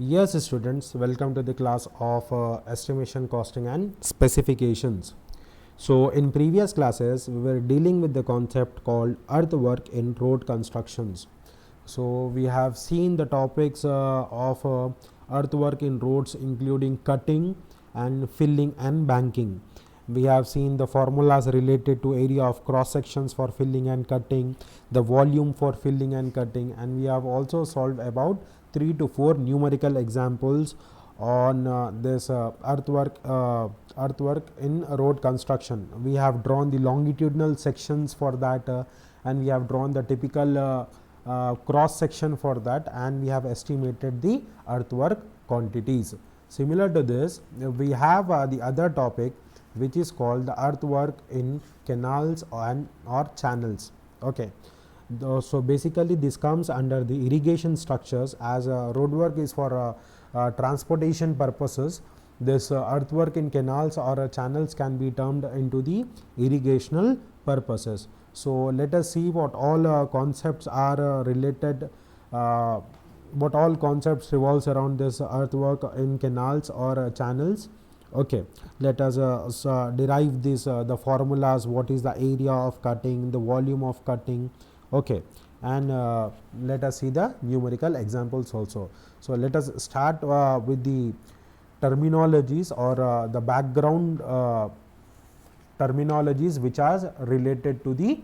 Yes, students, welcome to the class of estimation, costing, and specifications. So, in previous classes, we were dealing with the concept called earthwork in road constructions. So, we have seen the topics of earthwork in roads, including cutting and filling and banking. We have seen the formulas related to area of cross sections for filling and cutting, the volume for filling and cutting, and we have also solved about 3 to 4 numerical examples on this earthwork in road construction. We have drawn the longitudinal sections for that, and we have drawn the typical cross section for that, and we have estimated the earthwork quantities. Similar to this, we have the other topic which is called the earthwork in canals and or channels. Okay. So basically this comes under the irrigation structures, as roadwork is for transportation purposes. This earthwork in canals or channels can be termed into the irrigational purposes. So let us see what all concepts are related, what all concepts revolves around this earthwork in canals or channels. Okay, let us derive this the formulas. What is the area of cutting, the volume of cutting. Okay, and let us see the numerical examples also. So let us start with the terminologies or the background terminologies which are related to the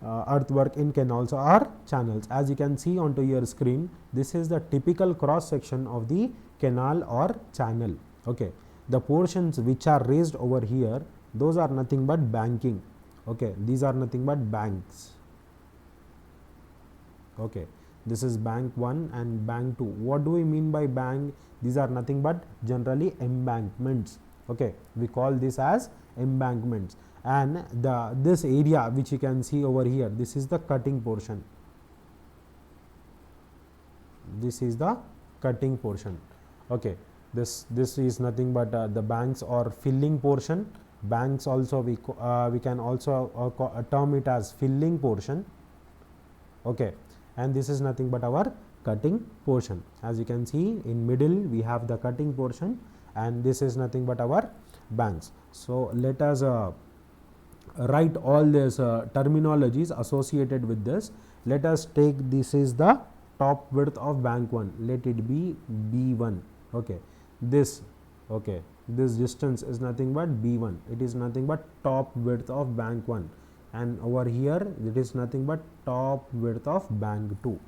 earthwork in canals or channels. As you can see onto your screen, this is the typical cross section of the canal or channel. Okay, the portions which are raised over here, those are nothing but banking. Okay, these are nothing but banks. Okay, this is bank 1 and bank 2. What do we mean by bank? These are nothing but generally embankments. Okay, we call this as embankments, and this area which you can see over here, this is the cutting portion. This is the cutting portion. Okay, this is nothing but the banks or filling portion. Banks also we can also term it as filling portion. Okay, and this is nothing but our cutting portion. As you can see, in middle we have the cutting portion, and this is nothing but our banks. So let us write all these terminologies associated with this. Let us take, this is the top width of bank 1, let it be B1. Okay, this, okay, this distance is nothing but B1, it is nothing but top width of bank 1, and over here it is nothing but top width of bank 2.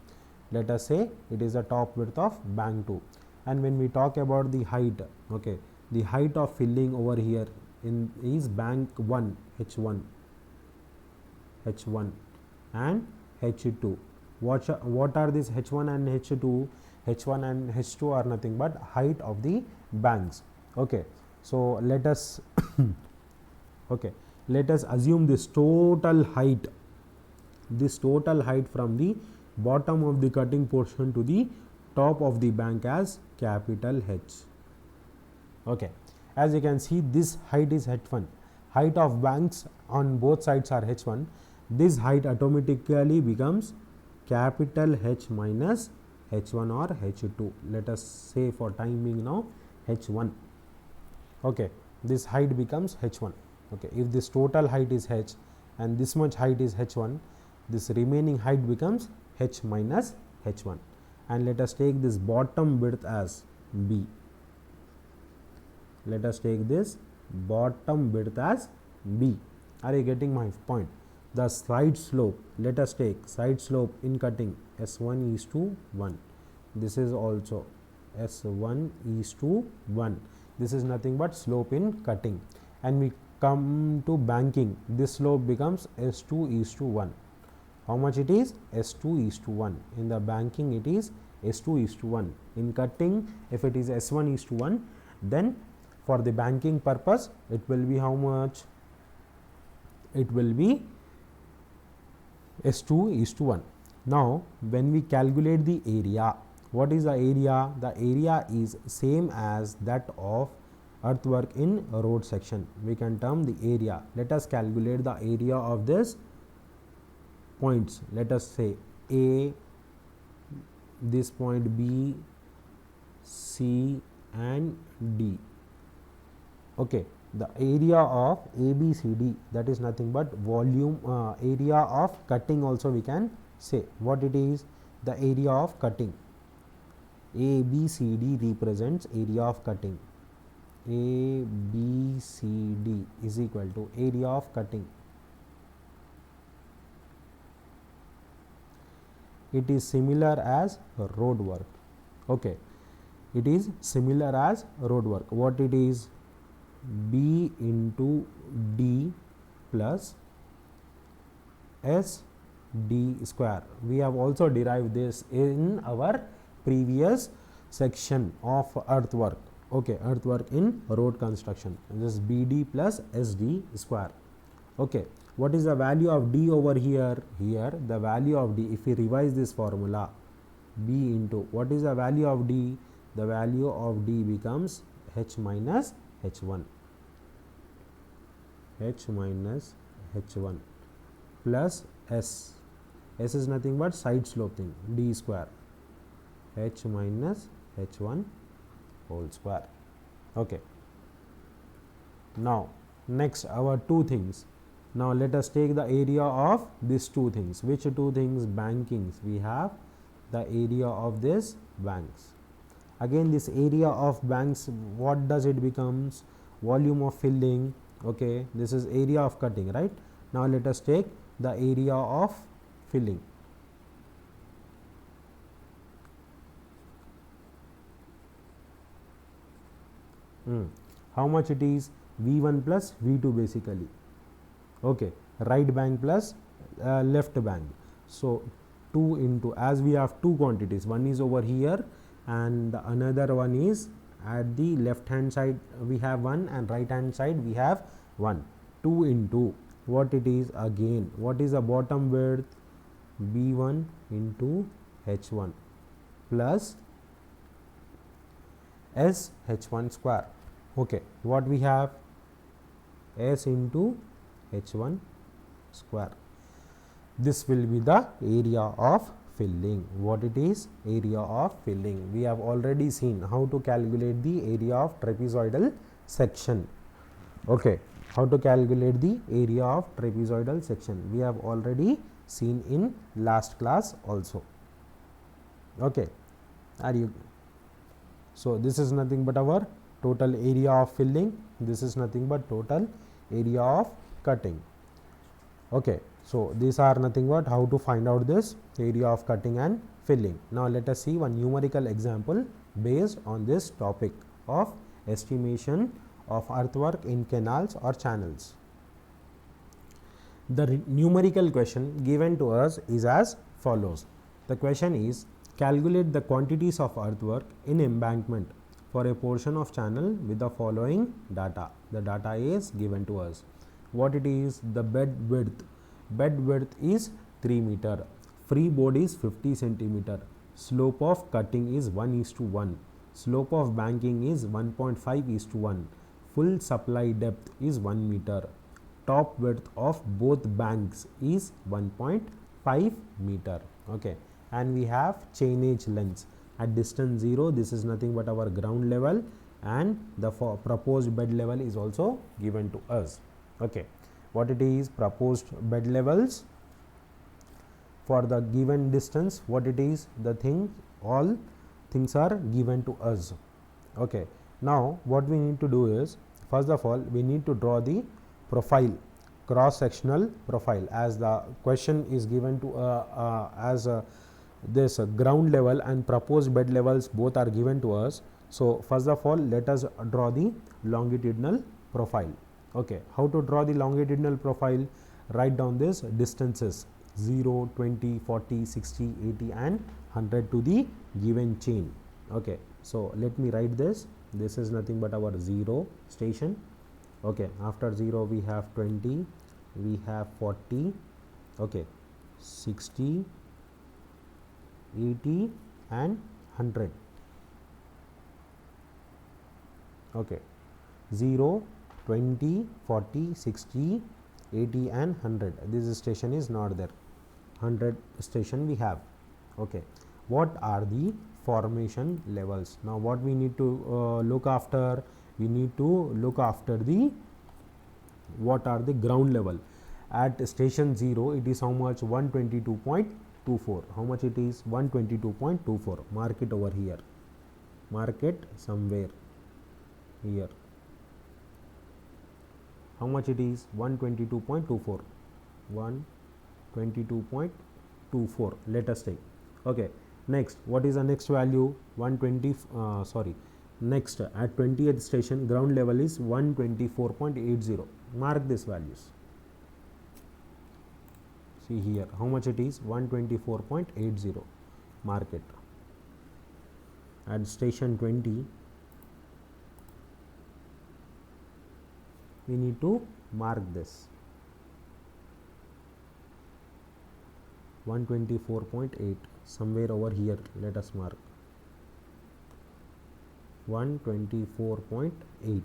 Let us say it is the top width of bank 2. And when we talk about the height, okay, the height of filling over here in is bank 1 H1 and H2. What are these H1 and H2? H1 and H2 are nothing but height of the banks. Okay, so let us okay, let us assume this total height from the bottom of the cutting portion to the top of the bank as capital H. Okay, as you can see, this height is H1. Height of banks on both sides are H1. This height automatically becomes capital H minus H1 or H2. Let us say for time being now H1. Okay, this height becomes H1. Okay, if this total height is H and this much height is H1, this remaining height becomes H minus H1. And let us take this bottom width as B. Let us take this bottom width as B. Are you getting my point? The side slope, let us take side slope in cutting S1 is to 1. This is also S1 is to 1. This is nothing but slope in cutting. And we come to banking, this slope becomes S2 is to 1. How much it is? S2 is to 1. In the banking it is S2 is to 1. In cutting, if it is S1 is to 1, then for the banking purpose it will be how much? It will be S2 is to 1. Now when we calculate the area, what is the area? The area is same as that of earthwork in a road section. We can term the area. Let us calculate the area of this points. Let us say A, this point B, C and D. Okay, the area of ABCD, that is nothing but volume area of cutting also we can say. What it is? The area of cutting. ABCD represents area of cutting. ABCD is equal to area of cutting. It is similar as road work. Okay, it is similar as road work. What it is? B into D plus S D square. We have also derived this in our previous section of earthwork. Okay, earthwork in road construction. This is BD plus SD square. Okay, what is the value of D over here? Here the value of D, if we revise this formula, B into, what is the value of D? The value of D becomes H minus H1. H minus H1 plus S. S is nothing but side slope thing, D square. H minus H1 whole square. Okay. Now next our two things. Now let us take the area of these two things. Which two things? Bankings. We have the area of this banks. Again this area of banks, what does it becomes? Volume of filling. Okay, this is area of cutting, right? Now let us take the area of filling. How much it is? V1 plus V2 basically. Okay, right bank plus left bank. So 2 into, as we have two quantities, one is over here and the another one is at the left hand side we have one and right hand side we have one. 2 into, what it is again? What is the bottom width? B1 into H1 plus S H1 square. Okay, what we have? S into H1 square. This will be the area of filling. What it is? Area of filling. We have already seen how to calculate the area of trapezoidal section. Okay, how to calculate the area of trapezoidal section. We have already seen in last class also. Okay, are you? So this is nothing but our total area of filling. This is nothing but total area of cutting. Okay, so these are nothing but how to find out this area of cutting and filling. Now let us see one numerical example based on this topic of estimation of earthwork in canals or channels. The numerical question given to us is as follows. The question is, calculate the quantities of earthwork in embankment for a portion of channel with the following data. The data is given to us. What it is? The bed width. Bed width is 3 meter. Freeboard is 50 centimeter. Slope of cutting is 1:1. Slope of banking is 1.5:1. Full supply depth is 1 meter. Top width of both banks is 1.5 meter. Okay, and we have chainage lengths at distance 0. This is nothing but our ground level, and the proposed bed level is also given to us. Okay, what it is? Proposed bed levels for the given distance. What it is? The thing, all things are given to us. Okay, now what we need to do is, first of all we need to draw the profile, cross sectional profile, as the question is given to this ground level and proposed bed levels both are given to us. So first of all let us draw the longitudinal profile. Okay, how to draw the longitudinal profile? Write down this distances 0, 20, 40, 60, 80 and 100 to the given chain. Okay, so let me write this. This is nothing but our 0 station. Okay, after 0 we have 20, we have 40, okay, 60, 80 and 100. Okay, 0, 20, 40, 60, 80 and 100. This station is not there. 100 station we have. Okay, what are the formation levels. Now what we need to look after, we need to look after the what are the ground level. At station 0 it is how much? 122.24. how much it is? 122.24. mark it over here, mark it somewhere here. How much it is? 122.24. 122.24. let us take. Okay, next what is the next value? 120 next at 20th station ground level is 124.80. mark these values. See here how much it is? 124.80. mark it. At station 20 we need to mark this 124.8 somewhere over here. let us mark 124.8.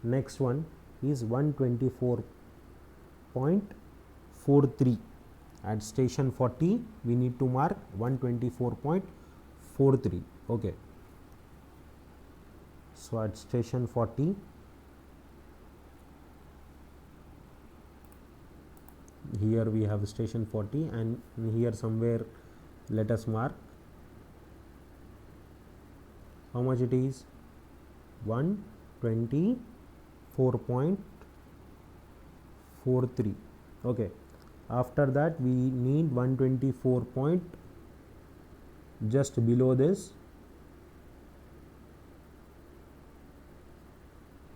next one is 124.43. at station 40 we need to mark 124.43. okay, so at station 40 here we have station 40 and here somewhere let us mark how much it is? 124.43. okay, after that we need 124 point just below this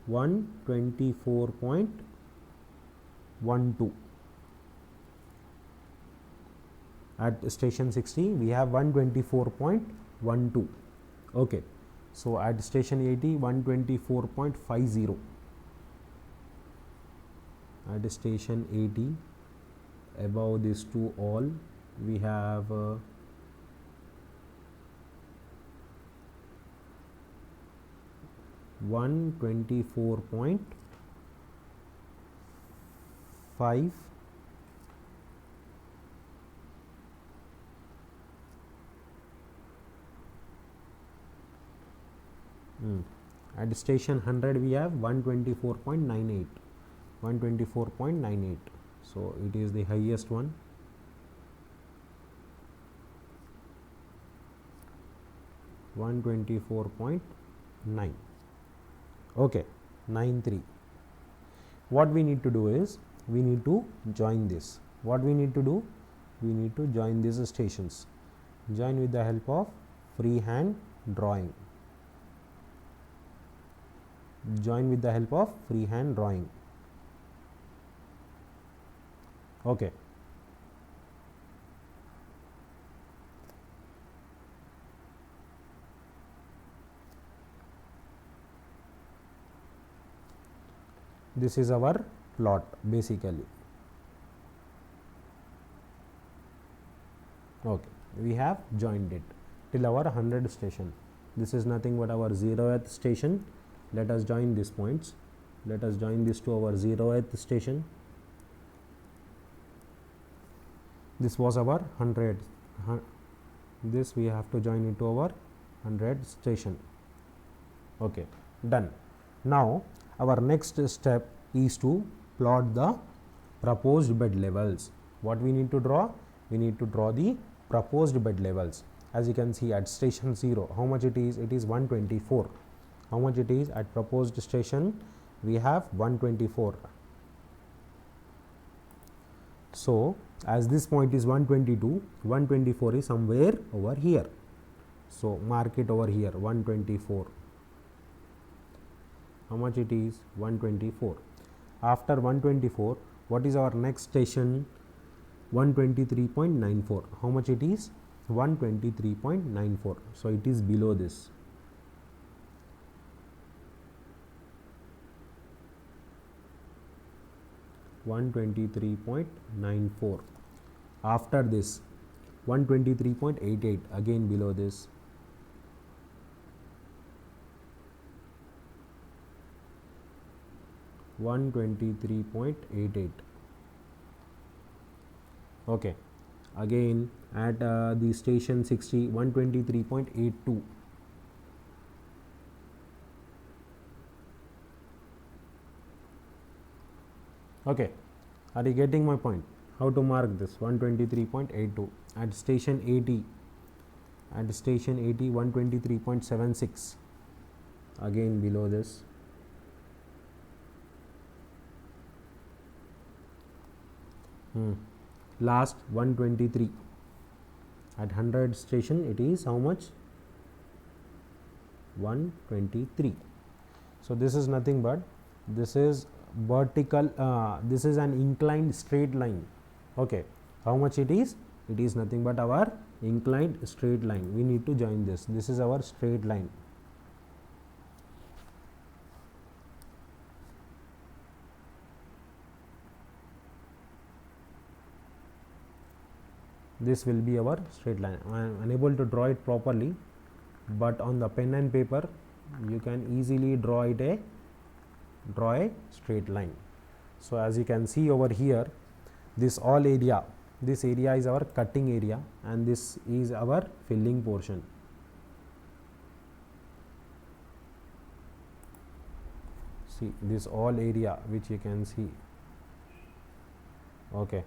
124.12. at station 60 we have 124.12. okay, so at station 80 124.50. at station 80 above these two all we have 124.5. At station 100 we have 124.98. 124.98. so it is the highest one. (124.9). okay, 93. what we need to do is we need to join this. what we need to do? we need to join these stations. Join with the help of freehand drawing. Join with the help of freehand drawing. okay, this is our plot basically. okay, we have joined it till our 100 station. This is nothing but our 0th station. Let us join these points. Let us join this to our 0th station. This was our 100. This we have to join it to our 100 station. okay, done. Now our next step is to plot the proposed bed levels. what we need to draw? we need to draw the proposed bed levels. As you can see at station 0 how much it is? it is 124. how much it is? at proposed station we have 124. so as this point is 122, 124 is somewhere over here. so mark it over here 124. how much it is? 124. after 124 what is our next station? 123.94. how much it is? 123.94. so it is below this. (123.94). after this 123.88 again below this. (123.88). okay, again at the station 60, 123.82. Okay, are you getting my point? How to mark this? 123.82 at station 80. At station 80, 123.76. Again below this. Last 123. At 100 station, it is how much? 123. So this is nothing but this is vertical. This is an inclined straight line. Okay, how much it is? It is nothing but our inclined straight line. We need to join this. This is our straight line. This will be our straight line. I am unable to draw it properly, but on the pen and paper you can easily draw a straight line. So as you can see over here, this all area, this area is our cutting area and this is our filling portion. See this all area which you can see. Okay,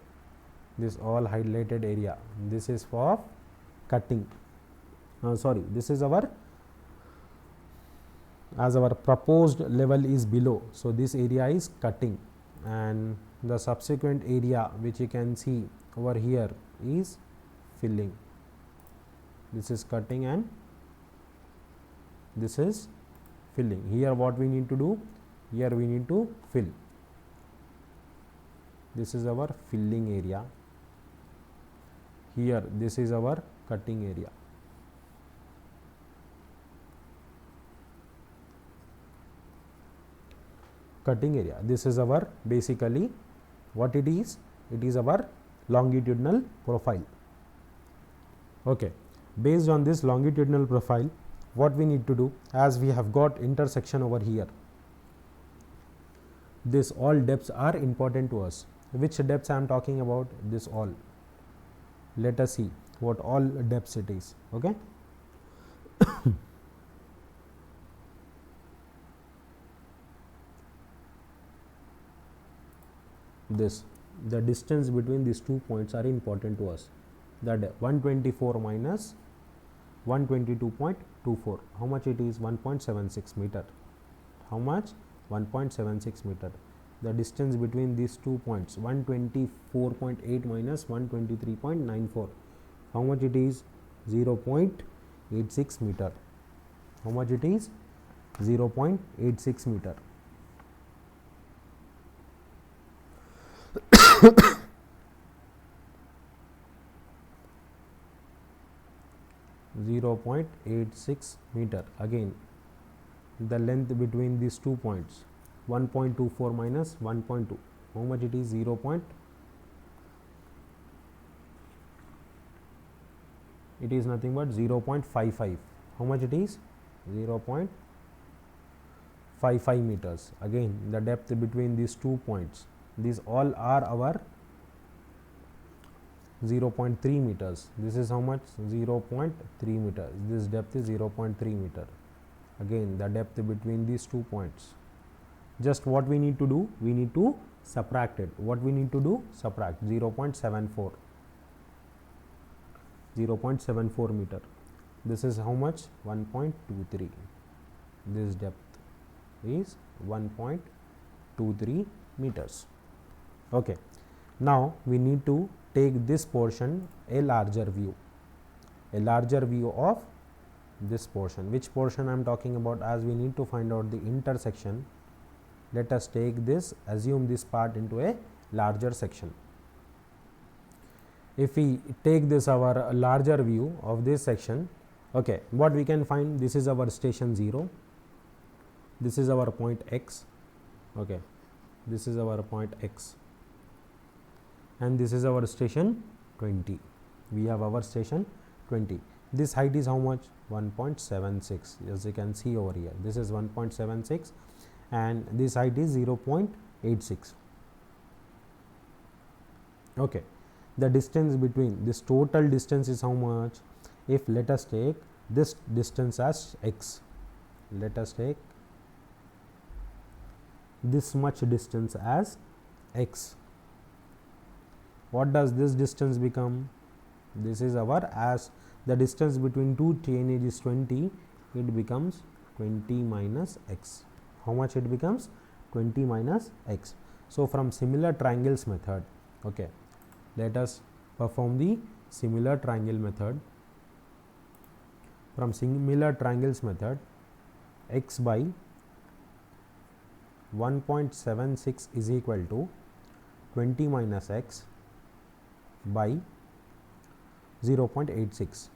this all highlighted area, this is for cutting. Sorry, this is our, as our proposed level is below, so this area is cutting, and the subsequent area which you can see over here is filling. This is cutting and this is filling. Here what we need to do? Here we need to fill. This is our filling area. Here this is our cutting area. Cutting area, this is our basically what it is our longitudinal profile. Okay, based on this longitudinal profile, what we need to do, as we have got intersection over here, this all depths are important to us. Which depths I am talking about? This all. Let us see what all depths it is. Okay. This, the distance between these 2 points are important to us. That 124 minus 122.24, how much it is? 1.76 meter. How much? 1.76 meter. The distance between these 2 points, 124.8 minus 123.94, how much it is? 0.86 meter. How much it is? 0.86 meter. 0.86 meter. Again, the length between these 2 points, 1.24 minus 1.2, how much it is? 0. It is nothing but 0.55. How much it is? 0.55 meters. Again, the depth between these 2 points, these all are our 0.3 meters. This is how much? 0.3 meters. This depth is 0.3 meter. Again, the depth between these 2 points. Just what we need to do? We need to subtract it. What we need to do? Subtract 0.74. 0.74 meter. This is how much? 1.23. This depth is 1.23 meters. Okay. Now we need to take this portion a larger view of this portion. Which portion I am talking about? As we need to find out the intersection, let us take this, assume this part into a larger section. If we take this our larger view of this section, okay, what we can find? This is our station 0, this is our point x, okay, this is our point x, and this is our station 20. We have our station 20. This height is how much? 1.76. as you can see over here, this is 1.76 and this height is 0.86. Okay. the distance between this total distance is how much? If let us take this distance as x, let us take this much distance as x, what does this distance become? This is our, as the distance between two chain edge is 20, it becomes 20 minus x. How much it becomes? 20 minus x. So, from similar triangles method, okay, let us perform the similar triangle method. From similar triangles method, x by 1.76 is equal to 20 minus x by 0.86.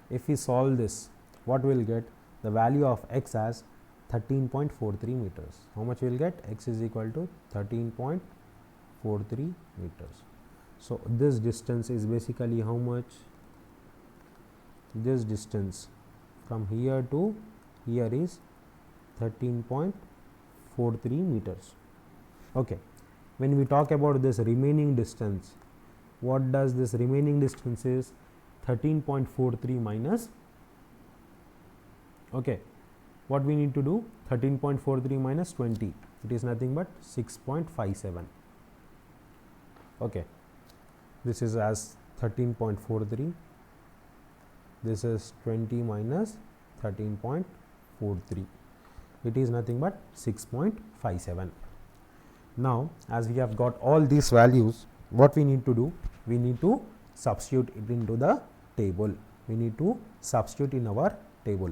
If we solve this, what we will get? The value of x as 13.43 meters. How much we will get? X is equal to 13.43 meters. So, this distance is basically how much? This distance from here to here is 13.43 meters. Okay. When we talk about this remaining distance, what does this remaining distance is? 13.43 minus, okay, what we need to do? 13.43 minus 20, it is nothing but 6.57. Okay, this is as 13.43, this is 20 minus 13.43, it is nothing but 6.57. Now, as we have got all these values, what we need to do? We need to substitute it into the table. We need to substitute in our table.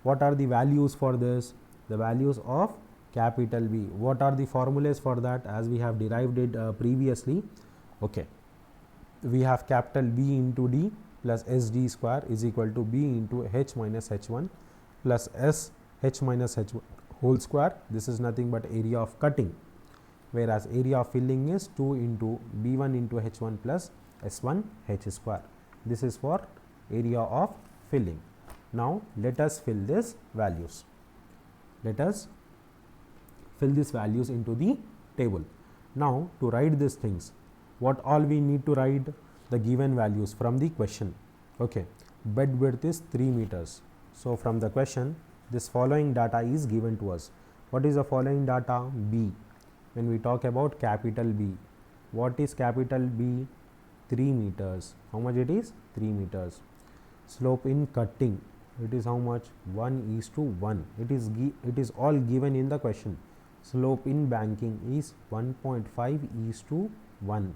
What are the values for this? The values of capital B. What are the formulas for that? As we have derived it previously. Okay, we have capital B into D plus SD square is equal to B into H minus H1 plus S H minus H1 whole square. This is nothing but area of cutting, whereas area of filling is 2 into B1 into H1 plus S1 H square. This is for area of filling. Now, let us fill these values. Let us fill these values into the table. Now, to write these things, what all we need to write? The given values from the question. Okay, bed width is 3 meters. So, from the question, this following data is given to us. What is the following data? B. When we talk about capital B, what is capital B? 3 meters. How much it is? 3 meters. Slope in cutting, it is how much? 1:1. It is all given in the question. Slope in banking is 1.5:1.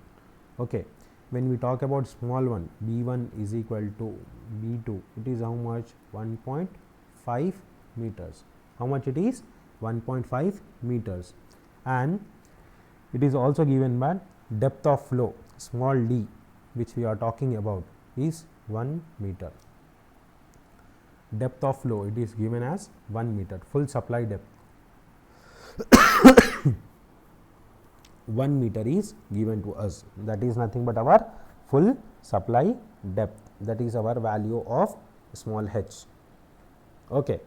Okay. When we talk about small one, B1 is equal to B2, it is how much? 1.5 meters. How much it is? 1.5 meters. And it is also given by depth of flow, small d, which we are talking about, is 1 meter. Depth of flow, it is given as 1 meter. Full supply depth 1 meter is given to us. That is nothing but our full supply depth. That is our value of small h. Okay.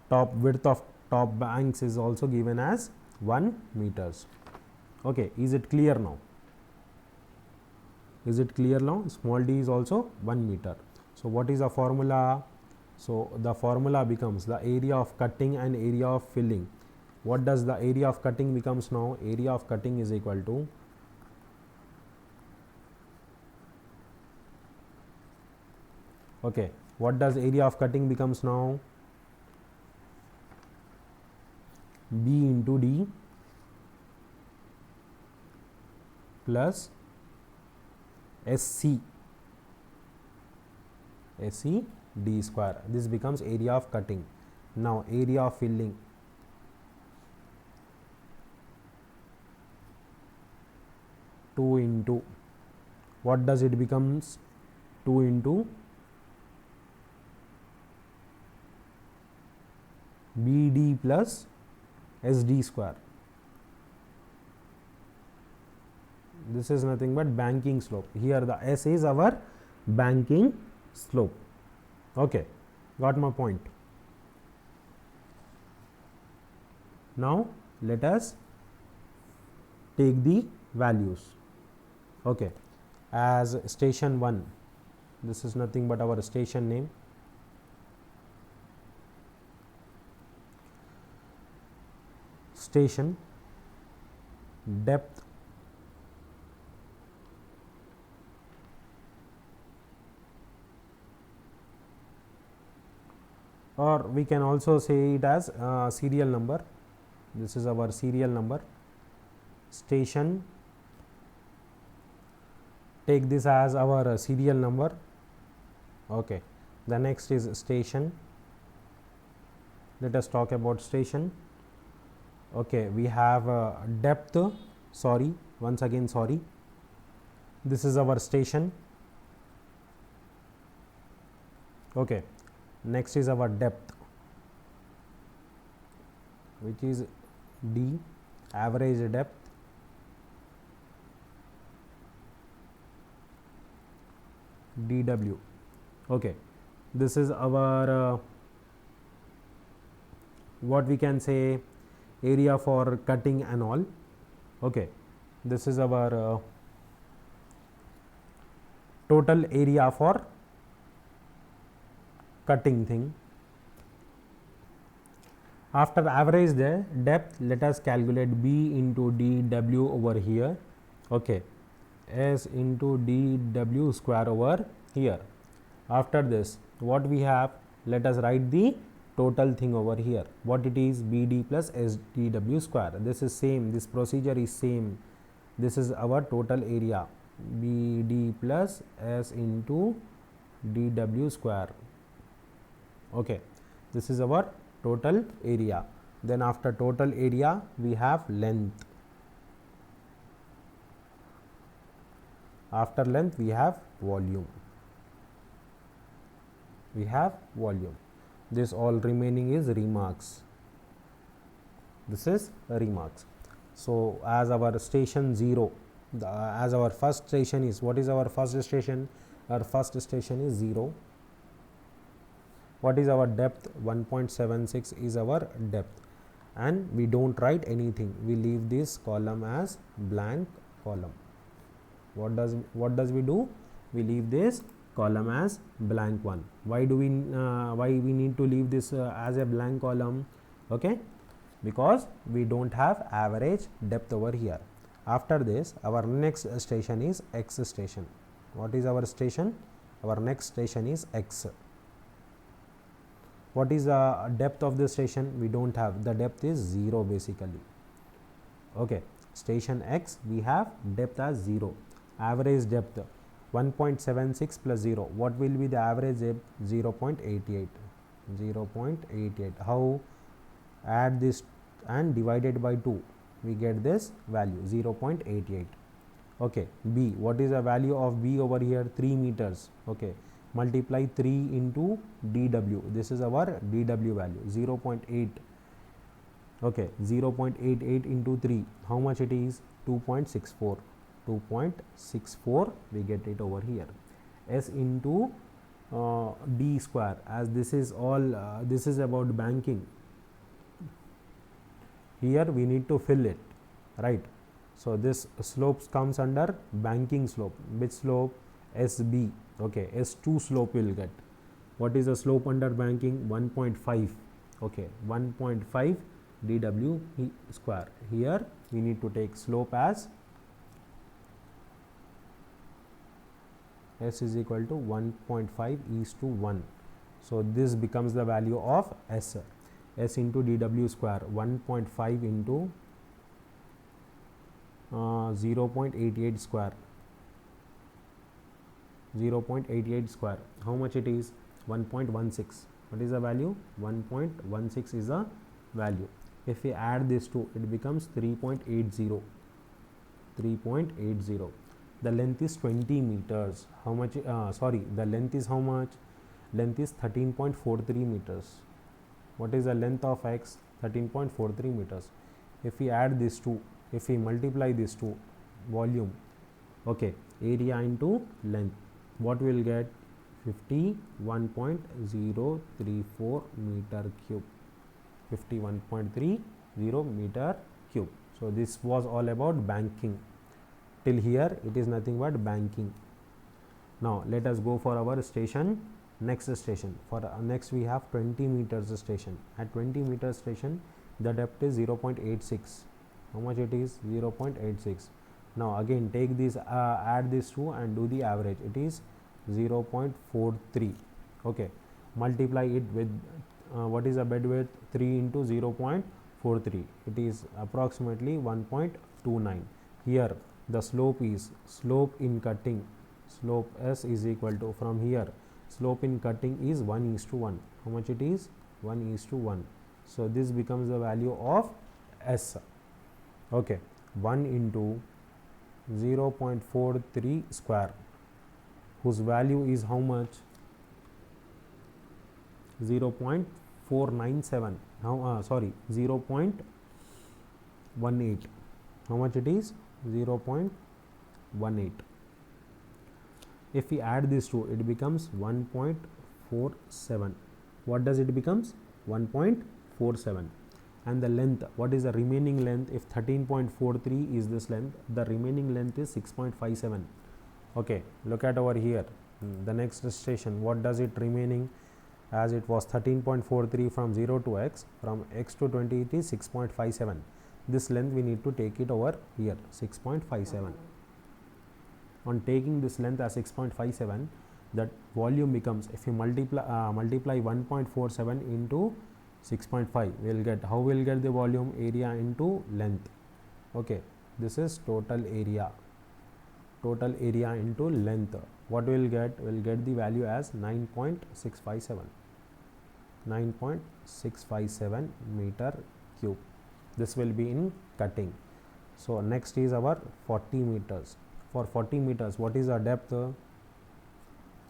Top width of top banks is also given as 1 meters. Okay. Is it clear now? Is it clear now? Small d is also 1 meter. So, what is the formula? So, the formula becomes the area of cutting and area of filling. What does the area of cutting becomes now? Area of cutting is equal to okay. What does area of cutting becomes now? B into D plus SC D square. This becomes area of cutting. Now, area of filling, two into what does it becomes? 2 into BD plus SD square. This is nothing but banking slope. Here the S is our banking slope. Okay, got my point. Now, let us take the values. Okay, as station 1, this is nothing but our station name. Station depth or we can also say it as serial number. This is our serial number. Station, take this as our serial number. Okay, the next is station. Let us talk about station. Okay, we have depth, sorry, once again sorry, this is our station. Okay, next is our depth, which is D, average depth. DW. Okay, this is our what we can say area for cutting and all. Okay, this is our total area for cutting thing. After average the depth, let us calculate B into dW over here. Okay, S into dW square over here. After this, what we have, let us write the total thing over here. What it is, BD plus SDW square. This is same, this procedure is same. This is our total area, BD plus S into dW square. Okay, this is our total area. Then after total area, we have length. After length, we have volume. We have volume. This all remaining is remarks. This is remarks. So as our station 0, as our first station is, what is our first station? Our first station is 0. What is our depth? 1.76 is our depth, and we don't write anything. We leave this column as blank column. What does we do? We leave this column as blank one. Why do we need to leave this as a blank column? Okay, because we don't have average depth over here. After this, our next station is X station. What is our station? Our next station is X. What is the depth of the station? We don't have. The depth is 0 basically. Okay, station X, we have depth as 0. Average depth 1.76 plus 0. What will be the average depth? 0.88. 0.88. How? Add this and divided by 2. We get this value 0.88. Okay, B. What is the value of B over here? 3 meters. Okay, multiply 3 into dW. This is our dW value, 0.8. Okay, 0.88 into 3. How much it is? 2.64. 2.64 we get it over here. S into D square, as this is all this is about banking. Here we need to fill it, right? So this slopes comes under banking slope. Which slope? SB. Okay, S2 slope will get. What is the slope under banking? 1.5. Okay, 1.5 dW square. Here we need to take slope as S is equal to 1.5 is to 1. So this becomes the value of S. S into dW square, 1.5 into 0.88 square. 0.88 square. How much it is? 1.16. What is the value? 1.16 is the value. If we add this two, it becomes 3.80. 3.80. The length is 20 meters. How much? The length is how much? Length is 13.43 meters. What is the length of X? 13.43 meters. If we add these two, if we multiply these two, volume, okay, area into length, what we will get? 51.034 meter cube. 51.30 meter cube. So this was all about banking. till here it is nothing but banking. Now let us go for our station, next station. For next we have 20 meters station. At 20 meters station the depth is 0.86. How much it is? 0.86. Now again take this, add these two and do the average. It is 0.43. okay, multiply it with what is the bed width? 3 into 0.43, it is approximately 1.29. Here the slope is, slope in cutting, slope S is equal to, from here slope in cutting is 1:1. How much it is? 1:1. So this becomes the value of S. okay, 1 into 0.43 square, whose value is how much? 0.497. Sorry, 0.18. How much it is? 0.18. If we add these two, it becomes 1.47. What does it becomes? 1.47. And the length, what is the remaining length? If 13.43 is this length, the remaining length is 6.57. okay, look at over here, the next station, what does it remaining? As it was 13.43 from 0 to x, from x to 20 it is 6.57. this length we need to take it over here, 6.57. on taking this length as 6.57, that volume becomes, if you multiply 1.47 into 6.5, we will get, how we will get the volume? Area into length. okay, this is total area into length. What we will get? We will get the value as 9.657 meter cube. This will be in cutting. So next is our 40 meters. For 40 meters, what is the depth?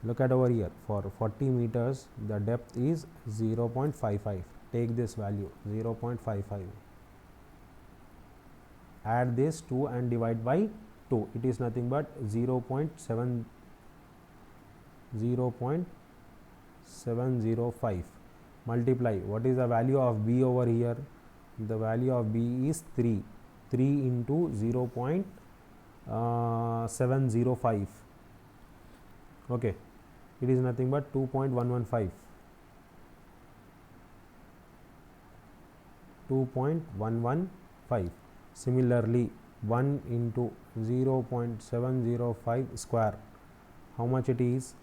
Look at over here. For 40 meters, the depth is 0.55. Take this value, 0.55. Add this 2 and divide by 2. It is nothing but 0.705. Multiply. What is the value of B over here? The value of B is 3. 3 into 0.705. okay, it is nothing but 2.115. 2.115. Similarly, 1 into 0.705 square, how much it is?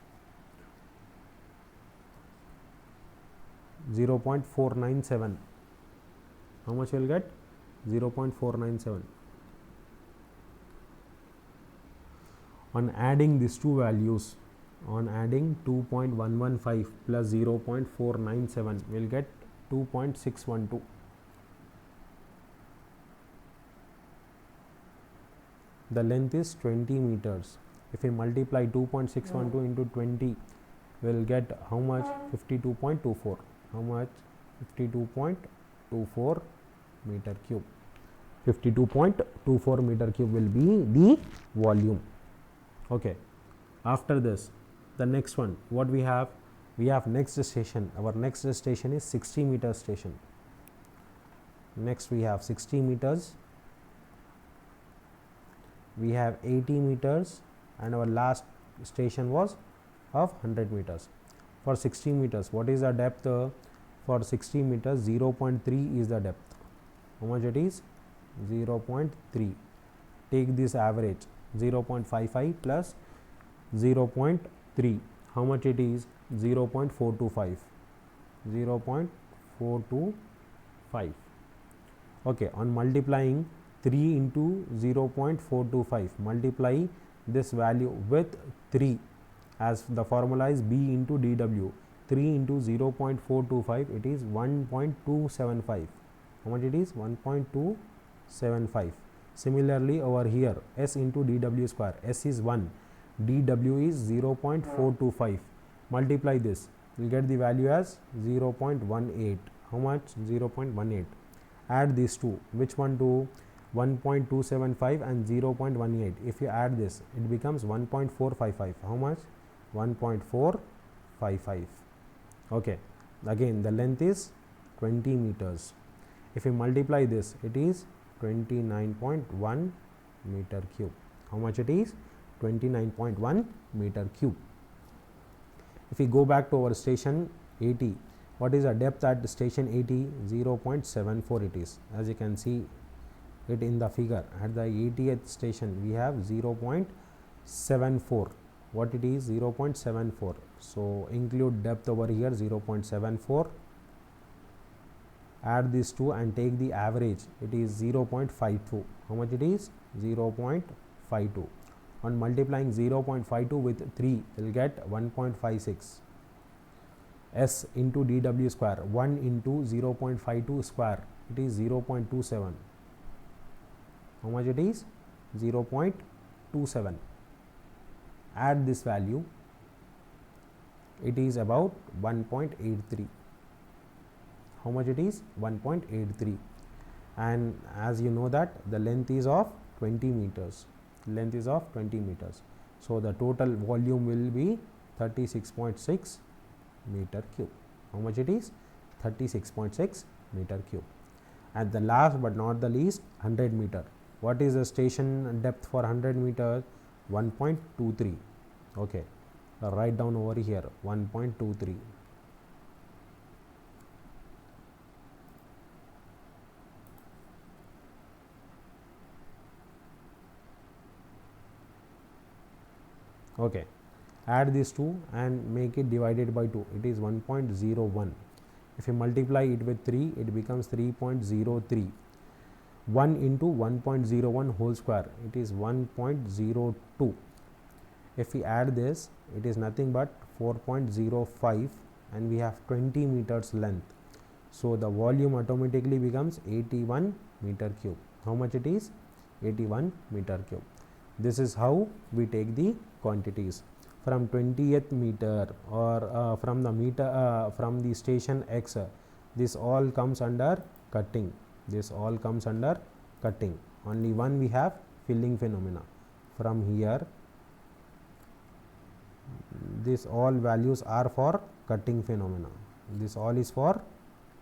0.497. how much will get? 0.497. on adding these two values, on adding 2.115 plus 0.497, we will get 2.612. the length is 20 meters. If we multiply 2.612 into 20, we will get how much? 52.24. how much? 52.24 meter cube. 52.24 meter cube will be the volume. okay, after this, the next one, what we have? We have next station. Our next station is 60 meter station. Next we have 60 meters, we have 80 meters, and our last station was of 100 meters. For 60 meters, what is the depth? For 60 meters, 0.3 is the depth. How much it is? 0.3. Take this average, 0.55 plus 0.3. how much it is? 0.425. 0.425. okay, on multiplying 3 into 0.425, multiply this value with 3, as the formula is B into dW. 3 into 0.425, it is 1.275. how much it is? 1.275. Similarly, over here, S into dW square, S is 1, dW is 0.425. multiply this, we will get the value as 0.18. how much? 0.18. add these two, which one? to 1.275 and 0.18. if you add this, it becomes 1.455. how much? 1.455. okay, again the length is 20 meters. If you multiply this, it is 29.1 meter cube. How much it is? 29.1 meter cube. If we go back to our station 80, what is the depth at station 80? 0.74 it is. As you can see it in the figure, at the 80th station we have 0.74. What it is? 0.74. So include depth over here, 0.74. Add these two and take the average. It is 0.52. How much it is? 0.52. On multiplying 0.52 with 3, we will get 1.56. S into dw square, 1 into 0.52 square, it is 0.27. How much it is? 0.27. Add this value, it is about 1.83. How much it is? 1.83. And as you know that the length is of 20 meters. Length is of 20 meters. So the total volume will be 36.6 meter cube. How much it is? 36.6 meter cube. And the last but not the least, 100 meter. What is the station depth for 100 meters? 1.23. Okay, write down over here 1.23. Okay, add these two and make it divided by 2. It is 1.01. If you multiply it with 3, it becomes 3.03. 1 into 1.01 whole square, it is 1.02. If we add this, it is nothing but 4.05, and we have 20 meters length. So the volume automatically becomes 81 meter cube. How much it is? 81 meter cube. This is how we take the quantities from 20th meter or from the meter from the station X. This all comes under cutting. This all comes under cutting. Only one we have filling phenomena. From here, this all values are for cutting phenomena. This all is for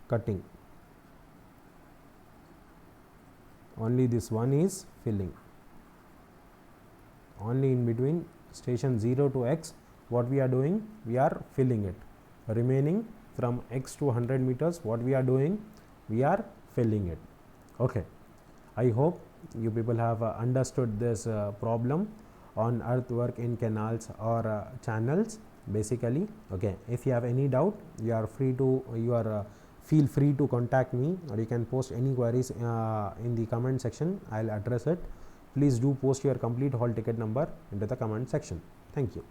cutting. Only this one is filling. Only in between station 0 to X, what we are doing? We are filling it. Remaining from X to 100 meters, what we are doing? We are filling it. Okay, I hope you people have understood this problem on earthwork in canals or channels basically. Okay, if you have any doubt, you are free to feel free to contact me, or you can post any queries in the comment section. I'll address it. Please do post your complete hall ticket number into the comment section. Thank you.